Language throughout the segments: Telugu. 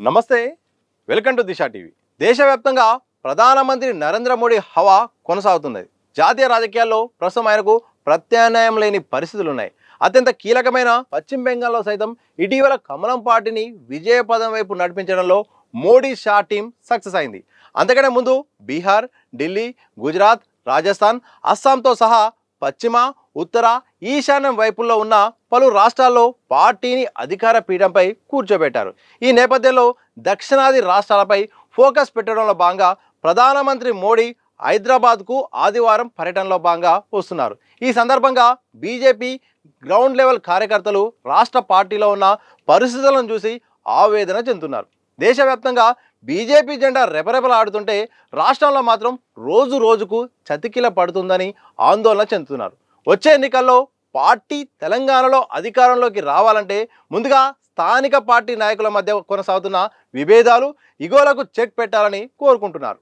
నమస్తే, వెల్కమ్ టు దిశ టీవీ. దేశవ్యాప్తంగా ప్రధానమంత్రి నరేంద్ర మోడీ హవా కొనసాగుతున్నది. జాతీయ రాజకీయాల్లో ప్రస్తుతం ఆయనకు ప్రత్యామ్నాయం లేని పరిస్థితులు ఉన్నాయి. అత్యంత కీలకమైన పశ్చిమ బెంగాల్లో సైతం ఇటీవల కమలం పార్టీని విజయపదం వైపు నడిపించడంలో మోడీ షా టీం సక్సెస్ అయింది. అంతకంటే ముందు బీహార్, ఢిల్లీ, గుజరాత్, రాజస్థాన్, అస్సాంతో సహా పశ్చిమ, ఉత్తర, ఈశాన్యం వైపుల్లో ఉన్న పలు రాష్ట్రాల్లో పార్టీని అధికార పీఠంపై కూర్చోబెట్టారు. ఈ నేపథ్యంలో దక్షిణాది రాష్ట్రాలపై ఫోకస్ పెట్టడంలో భాగంగా ప్రధానమంత్రి మోడీ హైదరాబాద్కు ఆదివారం పర్యటనలో భాగంగా వస్తున్నారు. ఈ సందర్భంగా బీజేపీ గ్రౌండ్ లెవెల్ కార్యకర్తలు రాష్ట్ర పార్టీలో ఉన్న పరిస్థితులను చూసి ఆవేదన చెందుతున్నారు. దేశవ్యాప్తంగా బీజేపీ జెండా రెపరెపలాడుతుంటే రాష్ట్రంలో మాత్రం రోజు రోజుకు చతికిల పడుతుందని ఆందోళన చెందుతున్నారు. వచ్చే ఎన్నికల్లో పార్టీ తెలంగాణలో అధికారంలోకి రావాలంటే ముందుగా స్థానిక పార్టీ నాయకుల మధ్య కొనసాగుతున్న విభేదాలు, ఇగోలకు చెక్ పెట్టాలని కోరుకుంటున్నారు.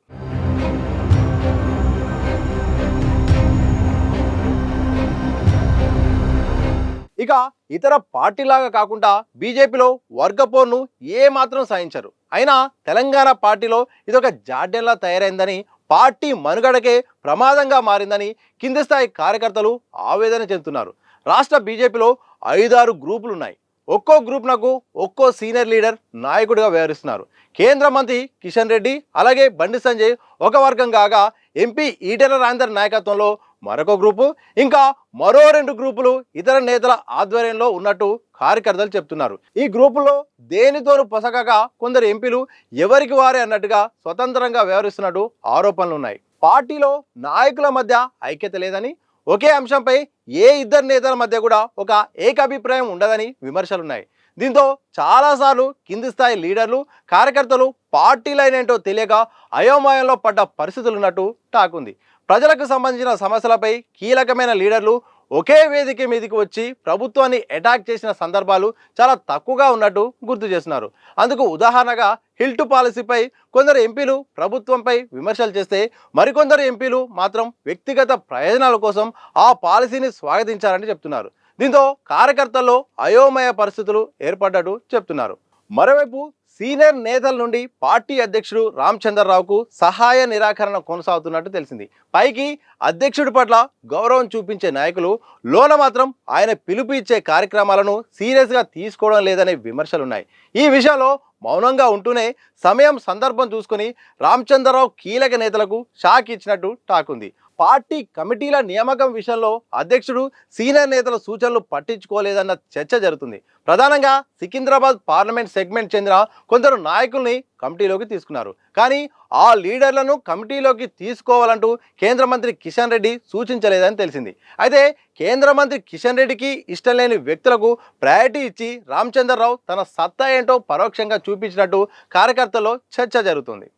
ఇక ఇతర పార్టీలాగా కాకుండా బీజేపీలో వర్గపోర్ను ఏమాత్రం సాధించరు. అయినా తెలంగాణ పార్టీలో ఇదొక జాడ్యంలా తయారైందని, పార్టీ మనుగడకే ప్రమాదంగా మారిందని కింది స్థాయి కార్యకర్తలు ఆవేదన చెందుతున్నారు. రాష్ట్ర బీజేపీలో 5-6 గ్రూపులు ఉన్నాయి. ఒక్కో గ్రూప్ నాకు ఒక్కో సీనియర్ లీడర్ నాయకుడిగా వ్యవహరిస్తున్నారు. కేంద్ర మంత్రి కిషన్ రెడ్డి అలాగే బండి సంజయ్ ఒక వర్గం కాగా, ఎంపీ ఈటెల రాజేందర్ నాయకత్వంలో మరొక గ్రూపు, ఇంకా మరో 2 గ్రూపులు ఇతర నేతల ఆధ్వర్యంలో ఉన్నట్టు కార్యకర్తలు చెప్తున్నారు. ఈ గ్రూపుల్లో దేనితోనూ పొసగక కొందరు ఎంపీలు ఎవరికి వారే అన్నట్టుగా స్వతంత్రంగా వ్యవహరిస్తున్నట్టు ఆరోపణలు ఉన్నాయి. పార్టీలో నాయకుల మధ్య ఐక్యత లేదని, ఒకే అంశంపై ఏ ఇద్దరు నేతల మధ్య కూడా ఒక ఏకాభిప్రాయం ఉండదని విమర్శలున్నాయి. దీంతో చాలాసార్లు కింది స్థాయి లీడర్లు, కార్యకర్తలు పార్టీలైనేంటో తెలియక అయోమయంలో పడ్డ పరిస్థితులున్నట్టు టాక్ ఉంది. ప్రజలకు సంబంధించిన సమస్యలపై కీలకమైన లీడర్లు ఒకే వేదిక మీదకి వచ్చి ప్రభుత్వాన్ని అటాక్ చేసిన సందర్భాలు చాలా తక్కువగా ఉన్నట్టు గుర్తు చేస్తున్నారు. అందుకు ఉదాహరణగా హిల్టు పాలసీపై కొందరు ఎంపీలు ప్రభుత్వంపై విమర్శలు చేస్తే, మరికొందరు ఎంపీలు మాత్రం వ్యక్తిగత ప్రయోజనాల కోసం ఆ పాలసీని స్వాగతించారని చెప్తున్నారు. దీంతో కార్యకర్తల్లో అయోమయ పరిస్థితులు ఏర్పడ్డట్టు చెప్తున్నారు. మరోవైపు సీనియర్ నేతల నుండి పార్టీ అధ్యక్షుడు రామచంద్రరావుకు సహాయ నిరాకరణ కొనసాగుతున్నట్టు తెలిసింది. పైకి అధ్యక్షుడి పట్ల గౌరవం చూపించే నాయకులు లోన మాత్రం ఆయన పిలుపు ఇచ్చే కార్యక్రమాలను సీరియస్గా తీసుకోవడం లేదనే విమర్శలున్నాయి. ఈ విషయంలో మౌనంగా ఉంటూనే సమయం సందర్భం చూసుకొని రామచంద్రరావు కీలక నేతలకు షాక్ ఇచ్చినట్టు టాక్ ఉంది. పార్టీ కమిటీల నియామకం విషయంలో అధ్యక్షుడు సీనియర్ నేతల సూచనలు పట్టించుకోలేదన్న చర్చ జరుగుతుంది. ప్రధానంగా సికింద్రాబాద్ పార్లమెంట్ సెగ్మెంట్ చెందిన కొందరు నాయకుల్ని కమిటీలోకి తీసుకున్నారు. కానీ ఆ లీడర్లను కమిటీలోకి తీసుకోవాలంటూ కేంద్ర మంత్రి కిషన్ రెడ్డి సూచించలేదని తెలిసింది. అయితే కేంద్ర మంత్రి కిషన్ రెడ్డికి ఇష్టం లేని వ్యక్తులకు ప్రయారిటీ ఇచ్చి రామచంద్రరావు తన సత్తా ఏంటో పరోక్షంగా చూపించినట్టు కార్యకర్తల్లో చర్చ జరుగుతుంది.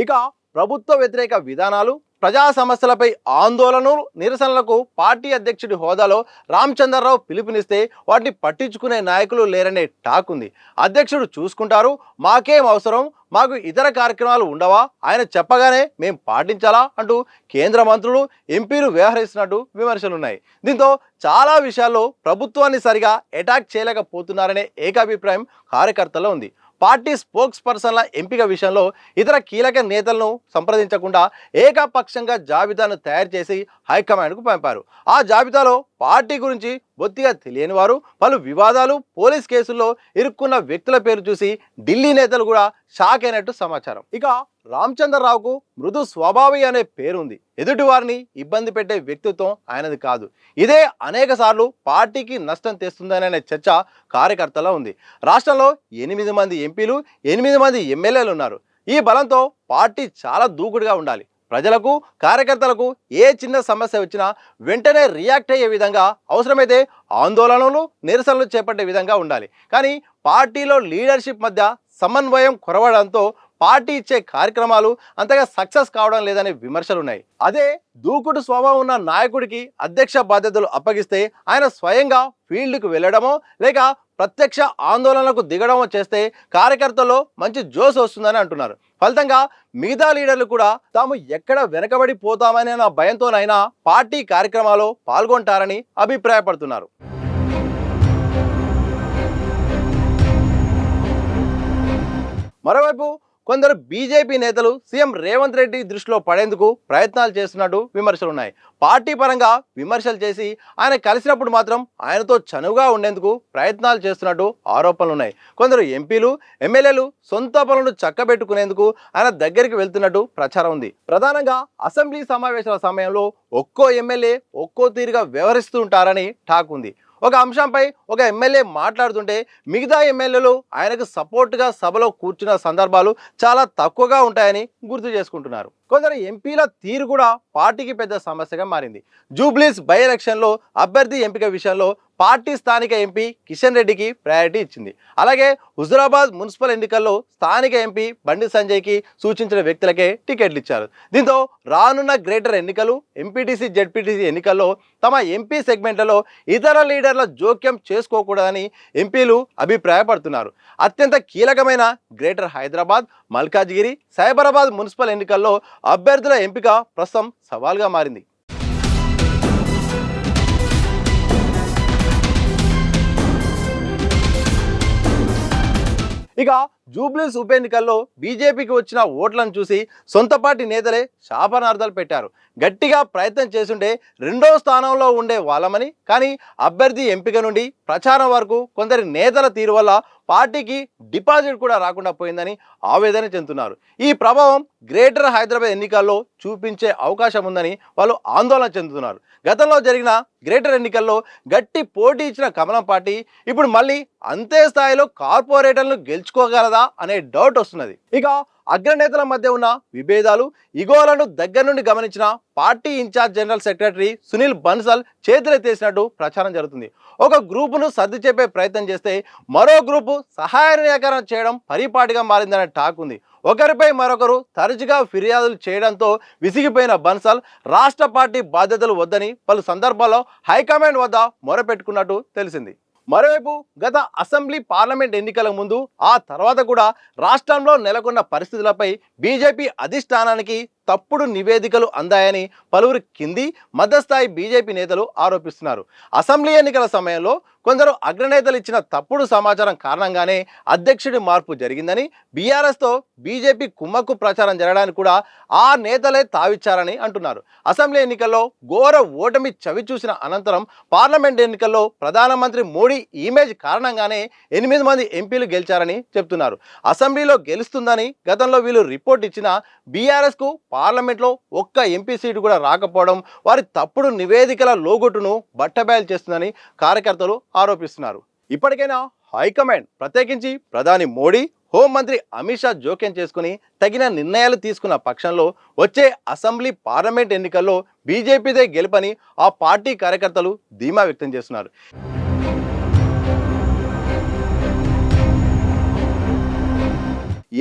ఇక ప్రభుత్వ వ్యతిరేక విధానాలు, ప్రజా సమస్యలపై ఆందోళనలు, నిరసనలకు పార్టీ అధ్యక్షుడి హోదాలో రామచంద్రరావు పిలుపునిస్తే వాటిని పట్టించుకునే నాయకులు లేరనే టాక్ ఉంది. అధ్యక్షుడు చూసుకుంటారు, మాకేం అవసరం, మాకు ఇతర కార్యక్రమాలు ఉండవా, ఆయన చెప్పగానే మేం పాటించాలా అంటూ కేంద్ర మంత్రులు, ఎంపీలు వ్యవహరిస్తున్నట్టు విమర్శలున్నాయి. దీంతో చాలా విషయాల్లో ప్రభుత్వాన్ని సరిగా అటాక్ చేయలేకపోతున్నారనే ఏకాభిప్రాయం కార్యకర్తల్లో ఉంది. పార్టీ స్పోక్స్ పర్సన్ల ఎంపిక విషయంలో ఇతర కీలక నేతలను సంప్రదించకుండా ఏకపక్షంగా జాబితాను తయారు చేసి హైకమాండ్కు పంపారు. ఆ జాబితాలో పార్టీ గురించి బొత్తిగా తెలియని వారు, పలు వివాదాలు, పోలీస్ కేసుల్లో ఇరుక్కున్న వ్యక్తుల పేరు చూసి ఢిల్లీ నేతలు కూడా షాక్ అయినట్టు సమాచారం. ఇక రామచంద్రరావుకు మృదు స్వభావి అనే పేరుంది. ఎదుటి వారిని ఇబ్బంది పెట్టే వ్యక్తిత్వం ఆయనది కాదు. ఇదే అనేక సార్లు పార్టీకి నష్టం తెస్తుందనే చర్చ కార్యకర్తలో ఉంది. రాష్ట్రంలో 8 మంది ఎంపీలు, 8 మంది ఎమ్మెల్యేలు ఉన్నారు. ఈ బలంతో పార్టీ చాలా దూకుడుగా ఉండాలి. ప్రజలకు, కార్యకర్తలకు ఏ చిన్న సమస్య వచ్చినా వెంటనే రియాక్ట్ అయ్యే విధంగా, అవసరమైతే ఆందోళనలు, నిరసనలు చేపట్టే విధంగా ఉండాలి. కానీ పార్టీలో లీడర్షిప్ మధ్య సమన్వయం కొరవడంతో పార్టీ ఇచ్చే కార్యక్రమాలు అంతగా సక్సెస్ కావడం లేదనే విమర్శలున్నాయి. అదే దూకుడు స్వభావం ఉన్న నాయకుడికి అధ్యక్ష బాధ్యతలు అప్పగిస్తే ఆయన స్వయంగా ఫీల్డ్కు వెళ్ళడమో లేక ప్రత్యక్ష ఆందోళనలకు దిగడం చేస్తే కార్యకర్తల్లో మంచి జోష్ వస్తుందని అంటున్నారు. ఫలితంగా మిగతా లీడర్లు కూడా తాము ఎక్కడ వెనకబడిపోతామనే భయంతోనైనా పార్టీ కార్యక్రమాల్లో పాల్గొంటారని అభిప్రాయపడుతున్నారు. మరోవైపు కొందరు బీజేపీ నేతలు సీఎం రేవంత్ రెడ్డి దృష్టిలో పడేందుకు ప్రయత్నాలు చేస్తున్నట్టు విమర్శలున్నాయి. పార్టీ పరంగా విమర్శలు చేసి ఆయన కలిసినప్పుడు మాత్రం ఆయనతో చనువుగా ఉండేందుకు ప్రయత్నాలు చేస్తున్నట్టు ఆరోపణలున్నాయి. కొందరు ఎంపీలు ఎమ్మెల్యేలు సొంత పనులను చక్కబెట్టుకునేందుకు ఆయన దగ్గరికి వెళ్తున్నట్టు ప్రచారం ఉంది. ప్రధానంగా అసెంబ్లీ సమావేశాల సమయంలో ఒక్కో ఎమ్మెల్యే ఒక్కో తీరుగా వ్యవహరిస్తూ ఉంటారని టాక్ ఉంది. ఒక అంశంపై ఒక ఎమ్మెల్యే మాట్లాడుతుంటే మిగతా ఎమ్మెల్యేలు ఆయనకు సపోర్టుగా సభలో కూర్చున్న సందర్భాలు చాలా తక్కువగా ఉంటాయని గుర్తు చేసుకుంటున్నారు. కొందరు ఎంపీల తీరు కూడా పార్టీకి పెద్ద సమస్యగా మారింది. జూబ్లీస్ బై ఎలక్షన్లో అభ్యర్థి ఎంపిక విషయంలో పార్టీ స్థానిక ఎంపీ కిషన్ రెడ్డికి ప్రయారిటీ ఇచ్చింది. అలాగే హుజురాబాద్ మున్సిపల్ ఎన్నికల్లో స్థానిక ఎంపీ బండి సంజయ్కి సూచించిన వ్యక్తులకే టికెట్లు ఇచ్చారు. దీంతో రానున్న గ్రేటర్ ఎన్నికలు ఎంపీటీసీ జెడ్పీటీసీ ఎన్నికల్లో తమ ఎంపీ సెగ్మెంట్లలో ఇతర లీడర్ల జోక్యం చేసుకోకూడదని ఎంపీలు అభిప్రాయపడుతున్నారు. అత్యంత కీలకమైన గ్రేటర్ హైదరాబాద్, మల్కాజ్గిరి, సైబరాబాద్ మున్సిపల్ ఎన్నికల్లో అభ్యర్థుల ఎంపిక ప్రస్తుతం సవాల్గా మారింది. ఇక జూబ్లీస్ ఉప ఎన్నికల్లో బీజేపీకి వచ్చిన ఓట్లను చూసి సొంత పార్టీ నేతలే శాపనార్థాలు పెట్టారు. గట్టిగా ప్రయత్నం చేస్తుంటే రెండో స్థానంలో ఉండే వాళ్ళమని, కానీ అభ్యర్థి ఎంపిక నుండి ప్రచారం వరకు కొందరి నేతల తీరు వల్ల పార్టీకి డిపాజిట్ కూడా రాకుండా పోయిందని ఆవేదన చెందుతున్నారు. ఈ ప్రభావం గ్రేటర్ హైదరాబాద్ ఎన్నికల్లో చూపించే అవకాశం ఉందని వాళ్ళు ఆందోళన చెందుతున్నారు. గతంలో జరిగిన గ్రేటర్ ఎన్నికల్లో గట్టి పోటీ ఇచ్చిన కమలం పార్టీ ఇప్పుడు మళ్ళీ అంతే స్థాయిలో కార్పొరేటర్లను గెలుచుకోగలదా అనే డౌట్ వస్తున్నది. ఇక అగ్రనేతల మధ్య ఉన్న విభేదాలు, ఇగోలను దగ్గర నుండి గమనించిన party incharge general secretary Sunil Bansal చేతులెత్తేసినట్టు ప్రచారం జరుగుతుంది. ఒక గ్రూపును సర్ది చెప్పే ప్రయత్నం చేస్తే మరో గ్రూపు సహాయ నిరాకరణ చేయడం పరిపాటిగా మారిందనే టాక్ ఉంది. ఒకరిపై మరొకరు తరచుగా ఫిర్యాదులు చేయడంతో విసిగిపోయిన బన్సల్ రాష్ట్ర పార్టీ బాధ్యతలు వద్దని పలు సందర్భాల్లో హైకమాండ్ వద్ద మొరపెట్టుకున్నట్టు తెలిసింది. మరోవైపు గత అసెంబ్లీ పార్లమెంట్ ఎన్నికల ముందు ఆ తర్వాత కూడా రాష్ట్రంలో నెలకొన్న పరిస్థితులపై బీజేపీ అధిష్టానానికి తప్పుడు నివేదికలు అందాయని పలువురు కింది మధ్యస్థాయి బీజేపీ నేతలు ఆరోపిస్తున్నారు. అసెంబ్లీ ఎన్నికల సమయంలో కొందరు అగ్రనేతలు ఇచ్చిన తప్పుడు సమాచారం కారణంగానే అధ్యక్షుడి మార్పు జరిగిందని, బీఆర్ఎస్తో బీజేపీ కుమ్మక్కు ప్రచారం జరగడానికి కూడా ఆ నేతలే తావిచ్చారని అంటున్నారు. అసెంబ్లీ ఎన్నికల్లో ఘోర ఓటమి చవి చూసిన అనంతరం పార్లమెంట్ ఎన్నికల్లో ప్రధానమంత్రి మోడీ ఇమేజ్ కారణంగానే 8 మంది ఎంపీలు గెలిచారని చెప్తున్నారు. అసెంబ్లీలో గెలుస్తుందని గతంలో వీళ్ళు రిపోర్ట్ ఇచ్చిన బీఆర్ఎస్కు పార్లమెంట్లో ఒక్క ఎంపీ సీటు కూడా రాకపోవడం వారి తప్పుడు నివేదికల లోగొట్టును బట్టబయలు చేస్తుందని కార్యకర్తలు ఆరోపిస్తున్నారు. ఇప్పటికైనా హైకమాండ్, ప్రత్యేకించి ప్రధాని మోడీ, హోంమంత్రి అమిత్ షా జోక్యం చేసుకుని తగిన నిర్ణయాలు తీసుకున్న పక్షంలో వచ్చే అసెంబ్లీ పార్లమెంట్ ఎన్నికల్లో బీజేపీదే గెలుపని ఆ పార్టీ కార్యకర్తలు ధీమా వ్యక్తం చేస్తున్నారు.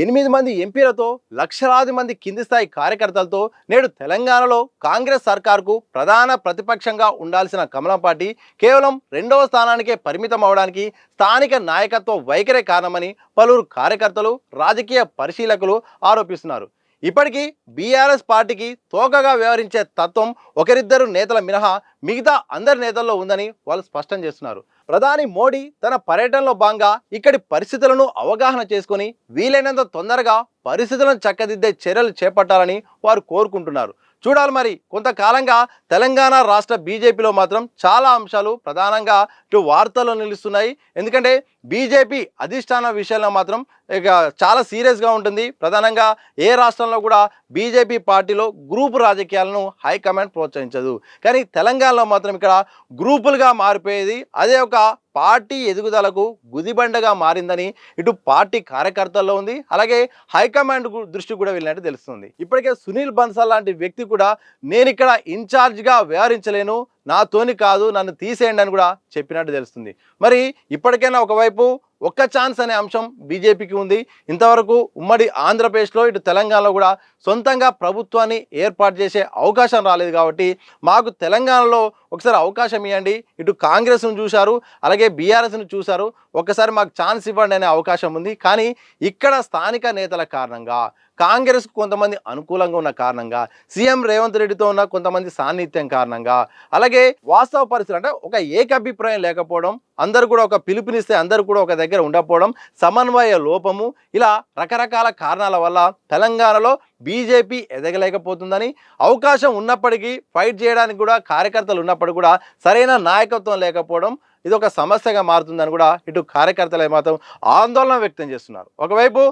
8 మంది ఎంపీలతో లక్షలాది మంది కింది స్థాయి కార్యకర్తలతో నేడు తెలంగాణలో కాంగ్రెస్ సర్కార్కు ప్రధాన ప్రతిపక్షంగా ఉండాల్సిన కమలం పార్టీ కేవలం 2వ స్థానానికే పరిమితం అవడానికి స్థానిక నాయకత్వ వైఖరే కారణమని పలువురు కార్యకర్తలు, రాజకీయ పరిశీలకులు ఆరోపిస్తున్నారు. ఇప్పటికీ బీఆర్ఎస్ పార్టీకి తోకగా వ్యవహరించే తత్వం ఒకరిద్దరు నేతల మినహా మిగతా అందరి నేతల్లో ఉందని వాళ్ళు స్పష్టం చేస్తున్నారు. ప్రధాని మోడీ తన పర్యటనలో భాగంగా ఇక్కడి పరిస్థితులను అవగాహన చేసుకొని వీలైనంత తొందరగా పరిస్థితులను చక్కదిద్దే చర్యలు చేపట్టాలని వారు కోరుకుంటున్నారు. చూడాలి మరి. కొంతకాలంగా తెలంగాణ రాష్ట్ర బీజేపీలో మాత్రం చాలా అంశాలు ప్రధానంగా ఇటు వార్తల్లో నిలుస్తున్నాయి. ఎందుకంటే బీజేపీ అధిష్టాన విషయంలో మాత్రం ఇక చాలా సీరియస్గా ఉంటుంది. ప్రధానంగా ఏ రాష్ట్రంలో కూడా బీజేపీ పార్టీలో గ్రూపు రాజకీయాలను హైకమాండ్ ప్రోత్సహించదు. కానీ తెలంగాణలో మాత్రం ఇక్కడ గ్రూపులుగా మారిపోయేది అదే ఒక పార్టీ ఎదుగుదలకు గుదిబండగా మారిందని ఇటు పార్టీ కార్యకర్తల్లో ఉంది. అలాగే హైకమాండ్ దృష్టి కూడా వెళ్ళినట్టు తెలుస్తుంది. ఇప్పటికే సునీల్ బన్సల్ లాంటి వ్యక్తి కూడా నేను ఇక్కడ ఇన్ఛార్జ్గా వ్యవహరించలేను, నాతోని కాదు, నన్ను తీసేయండి అని కూడా చెప్పినట్టు తెలుస్తుంది. మరి ఇప్పటికైనా ఒకవైపు ఒక్క ఛాన్స్ అనే అంశం బీజేపీకి ఉంది. ఇంతవరకు ఉమ్మడి ఆంధ్రప్రదేశ్లో ఇటు తెలంగాణలో కూడా సొంతంగా ప్రభుత్వాన్ని ఏర్పాటు చేసే అవకాశం రాలేదు కాబట్టి మాకు తెలంగాణలో ఒకసారి అవకాశం ఇవ్వండి, ఇటు కాంగ్రెస్ను చూశారు, అలాగే బీఆర్ఎస్ను చూశారు, ఒక్కసారి మాకు ఛాన్స్ ఇవ్వండి అనే అవకాశం ఉంది. కానీ ఇక్కడ స్థానిక నేతల కారణంగా, కాంగ్రెస్కు కొంతమంది అనుకూలంగా ఉన్న కారణంగా, సీఎం రేవంత్ రెడ్డితో ఉన్న కొంతమంది సాన్నిధ్యం కారణంగా, అలాగే వాస్తవ పరిస్థితులు అంటే ఒక ఏకాభిప్రాయం లేకపోవడం, అందరూ కూడా ఒక పిలుపునిస్తే అందరూ కూడా ఒక దగ్గర ఉండకపోవడం, సమన్వయ లోపము, ఇలా రకరకాల కారణాల వల్ల తెలంగాణలో బీజేపీ ఎదగలేకపోతుందని, అవకాశం ఉన్నప్పటికీ ఫైట్ చేయడానికి కూడా కార్యకర్తలు ఉన్నప్పటికీ కూడా సరైన నాయకత్వం లేకపోవడం ఇది ఒక సమస్యగా మారుతుందని కూడా ఇటు కార్యకర్తలు మాత్రం ఆందోళన వ్యక్తం చేస్తున్నారు. ఒకవైపు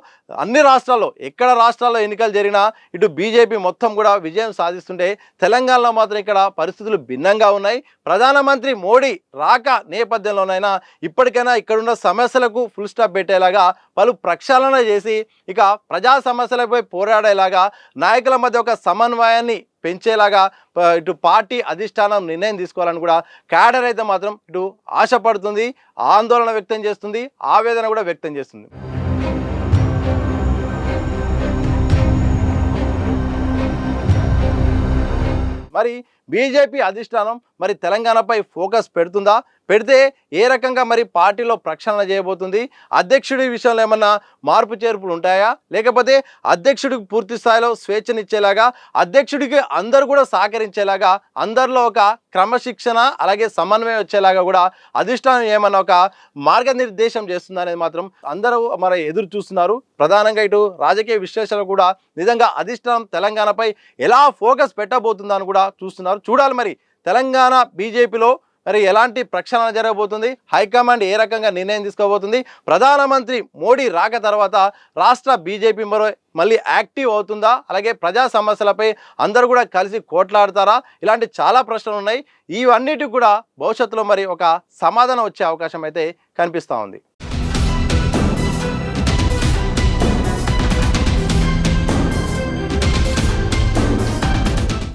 అన్ని రాష్ట్రాల్లో ఎక్కడ రాష్ట్రాల్లో ఎన్నికలు జరిగినా ఇటు బీజేపీ మొత్తం కూడా విజయం సాధిస్తుంటే తెలంగాణలో మాత్రం ఇక్కడ పరిస్థితులు భిన్నంగా ఉన్నాయి. ప్రధానమంత్రి మోడీ రాక నేపథ్యంలోనైనా ఇప్పటికైనా ఇక్కడున్న సమస్యలకు ఫుల్ స్టాప్ పెట్టేలాగా పలు ప్రక్షాళన చేసి ఇక ప్రజా సమస్యలపై పోరాడేలాగా నాయకుల మధ్య ఒక సమన్వయాన్ని పెంచేలాగా ఇటు పార్టీ అధిష్టానం నిర్ణయం తీసుకోవాలని కూడా క్యాడర్ అయితే మాత్రం ఇటు ఆశపడుతుంది, ఆందోళన వ్యక్తం చేస్తుంది, ఆవేదన కూడా వ్యక్తం చేస్తుంది. మరి బీజేపీ అధిష్టానం మరి తెలంగాణపై ఫోకస్ పెడుతుందా? పెడితే ఏ రకంగా మరి పార్టీలో ప్రక్షాళన చేయబోతుంది? అధ్యక్షుడి విషయంలో ఏమన్నా మార్పు చేర్పులు ఉంటాయా? లేకపోతే అధ్యక్షుడికి పూర్తి స్థాయిలో స్వేచ్ఛనిచ్చేలాగా, అధ్యక్షుడికి అందరూ కూడా సహకరించేలాగా, అందరిలో ఒక క్రమశిక్షణ అలాగే సమన్వయం వచ్చేలాగా కూడా అధిష్టానం ఏమన్నా ఒక మార్గనిర్దేశం చేస్తుందా అనేది మాత్రం అందరూ మరి ఎదురు చూస్తున్నారు. ప్రధానంగా ఇటు రాజకీయ విశ్లేషణలు కూడా నిజంగా అధిష్టానం తెలంగాణపై ఎలా ఫోకస్ పెట్టబోతుందని కూడా చూస్తున్నారు. చూడాలి మరి తెలంగాణ బీజేపీలో మరి ఎలాంటి ప్రక్షాళన జరగబోతుంది, హైకమాండ్ ఏ రకంగా నిర్ణయం తీసుకోబోతుంది, ప్రధానమంత్రి మోడీ రాక తర్వాత రాష్ట్ర బీజేపీ మళ్ళీ యాక్టివ్ అవుతుందా, అలాగే ప్రజా సమస్యలపై అందరూ కూడా కలిసి కోట్లాడతారా, ఇలాంటి చాలా ప్రశ్నలు ఉన్నాయి. ఇవన్నిటికి కూడా భవిష్యత్తులో మరి ఒక సమాధానం వచ్చే అవకాశం అయితే కనిపిస్తూ ఉంది.